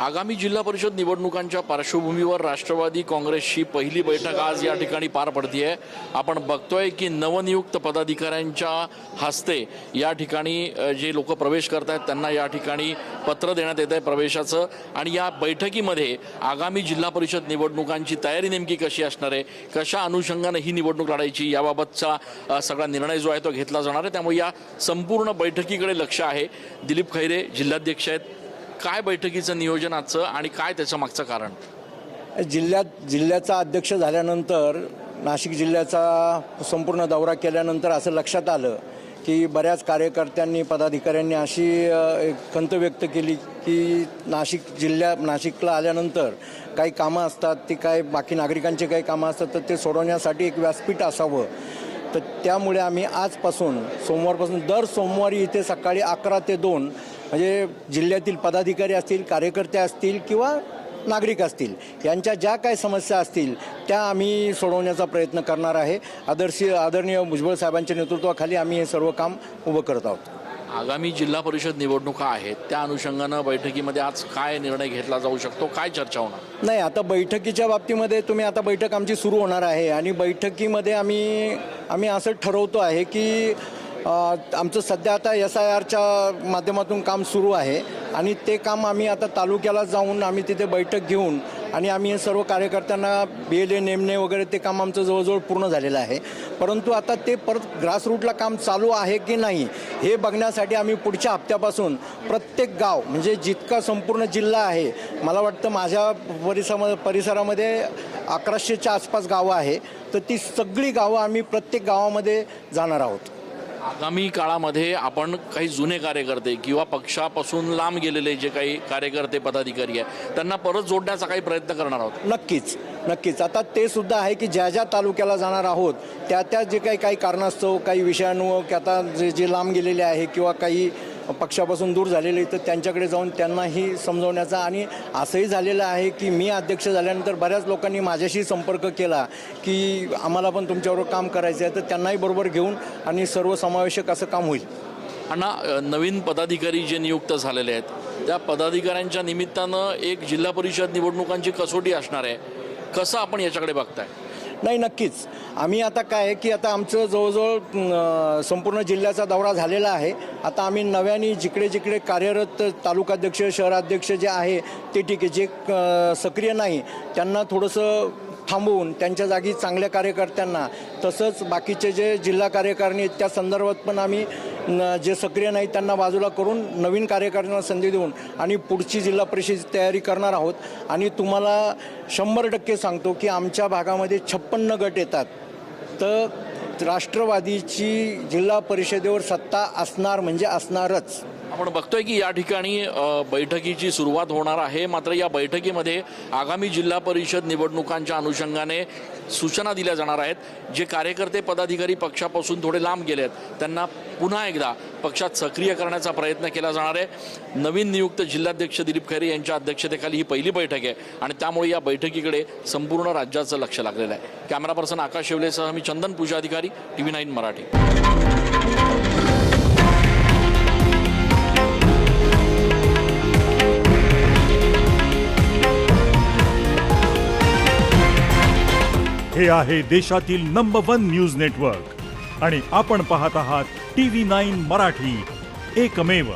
आगामी जिल्हा परिषद निवडणुकांच्या पार्श्वभूमीवर राष्ट्रवादी काँग्रेसची पहिली बैठक आज या ठिकाणी पार पडते। आपण बघतोय की नवनियुक्त पदाधिकाऱ्यांच्या हस्ते या ठिकाणी जे लोक प्रवेश करत आहेत त्यांना या ठिकाणी पत्र देण्यात येत आहे प्रवेशाचं। आणि या बैठकीमध्ये आगामी जिल्हा परिषद निवडणुकांची तयारी नेमकी कशी असणार आहे, कशा अनुषंगाने ही निवडणूक लढायची याबाबतचा सगळा निर्णय जो आहे तो घेतला जाणार आहे। त्यामुळे या संपूर्ण बैठकीकडे लक्ष आहे। दिलीप खैरे जिल्हाध्यक्ष आहेत, काय बैठकीचं नियोजन आजचं आणि काय त्याचं मागचं कारण? जिल्ह्याचा अध्यक्ष झाल्यानंतर नाशिक जिल्ह्याचा संपूर्ण दौरा केल्यानंतर असं लक्षात आलं की बऱ्याच कार्यकर्त्यांनी पदाधिकाऱ्यांनी अशी खंत व्यक्त केली की नाशिकला आल्यानंतर काही कामं असतात, ती काय बाकी नागरिकांचे काही कामं असतात तर ते सोडवण्यासाठी एक व्यासपीठ असावं। तर त्यामुळे आम्ही आजपासून सोमवारपासून दर सोमवारी इथे सकाळी 11 ते 2 म्हणजे जिल्ह्यातील पदाधिकारी असतील, कार्यकर्ते असतील किंवा नागरिक असतील, यांच्या ज्या काही समस्या असतील त्या आम्ही सोडवण्याचा प्रयत्न करणार आहे। आदरणीय भुजबळ साहेबांच्या नेतृत्वाखाली आम्ही हे सर्व काम उभं करत आहोत। आगामी जिल्हा परिषद निवडणुका आहेत, त्या अनुषंगानं बैठकीमध्ये आज काय निर्णय घेतला जाऊ शकतो, काय चर्चा होणार? नाही, आता बैठकीच्या बाबतीमध्ये आता बैठक आमची सुरू होणार आहे आणि बैठकीमध्ये आम्ही असं ठरवतो आहे की आमचं सध्या आता SIRच्या माध्यमातून काम सुरू आहे आणि ते काम आम्ही आता तालुक्याला जाऊन आम्ही तिथे बैठक घेऊन आणि आम्ही हे सर्व कार्यकर्त्यांना BLA नेमणे वगैरे ते काम आमचं जवळजवळ पूर्ण झालेलं आहे। परंतु आता ते परत ग्रासरूटला काम चालू आहे की नाही हे बघण्यासाठी आम्ही पुढच्या हप्त्यापासून प्रत्येक गाव म्हणजे जितका संपूर्ण जिल्हा आहे, मला वाटतं माझ्या परिसरामध्ये 1100च्या आसपास गावं आहे, तर ती सगळी गावं आम्ही प्रत्येक गावामध्ये जाणार आहोत। आगामी काळामध्ये आपण काही जुने कार्यकर्ते किंवा पक्षापासून लांब गेलेले जे काही कार्यकर्ते पदाधिकारी आहेत त्यांना परत जोडण्याचा काही प्रयत्न करणार आहोत? नक्कीच आता ते सुद्धा आहे की ज्या तालुक्याला जाणार आहोत त्या जे काही कारणास्तव काही विषयानुसार की आता जे लांब गेलेले आहे किंवा काही पक्षापासून दूर झालेले तर त्यांच्याकडे जाऊन त्यांनाही समजवण्याचा आणि असंही झालेलं आहे की मी अध्यक्ष झाल्यानंतर बऱ्याच लोकांनी माझ्याशी संपर्क केला की आम्हाला पण तुमच्याबरोबर काम करायचं आहे, तर त्यांनाही बरोबर घेऊन आणि सर्वसमावेशक असं काम होईल। अण्णा, नवीन पदाधिकारी जे नियुक्त झालेले आहेत त्या पदाधिकाऱ्यांच्या निमित्तानं एक जिल्हा परिषद निवडणुकांची कसोटी असणार आहे, कसं आपण याच्याकडे बघताय? नाही, नक्कीच आम्ही आता काय आहे की आता आमचं जवळजवळ संपूर्ण जिल्ह्याचा दौरा झालेला आहे। आता आम्ही नव्याने जिकडे कार्यरत तालुकाध्यक्ष शहराध्यक्ष जे आहे ते ठीक आहे, जे सक्रिय नाही त्यांना थोडंसं थांबवून त्यांच्या जागी चांगल्या कार्यकर्त्यांना, तसंच बाकीचे जे जिल्हा कार्यकारिणी त्या संदर्भात पण आम्ही जे सक्रिय नाही त्यांना बाजूला करून नवीन कार्यकर्त्यांना संधी देऊन आणि पुढची जिल्हा परिषदेची तयारी करणार आहोत। आणि तुम्हाला 100% सांगतो की आमच्या भागामध्ये 56 गट येतात, तर राष्ट्रवादीची जिल्हा परिषदेवर सत्ता असणार म्हणजे असणारच। आपण बघतोय की या ठिकाणी बैठकीची सुरुवात होणार आहे, मात्र या बैठकीमध्ये आगामी जिल्हा परिषद निवडणुकांच्या अनुषंगाने सूचना दिल्या जाणार आहेत। जे कार्यकर्ते पदाधिकारी पक्षापासून थोडे लांब गेले आहेत त्यांना पुन्हा एकदा पक्षात सक्रिय करण्याचा प्रयत्न केला जाणार आहे। नवीन नियुक्त जिल्हाध्यक्ष दिलीप खैरे यांच्या अध्यक्षतेखाली ही पहिली बैठक आहे आणि त्यामुळे या बैठकीकडे संपूर्ण राज्याचं लक्ष लागलेलं आहे। कॅमेरा पर्सन आकाश शेवलेसह मी चंदन पूजाधिकारी, TV9 मराठी। हे आहे देशातील नंबर 1 न्यूज नेटवर्क आणि आपण पाहत आहात TV9 मराठी, एकमेव।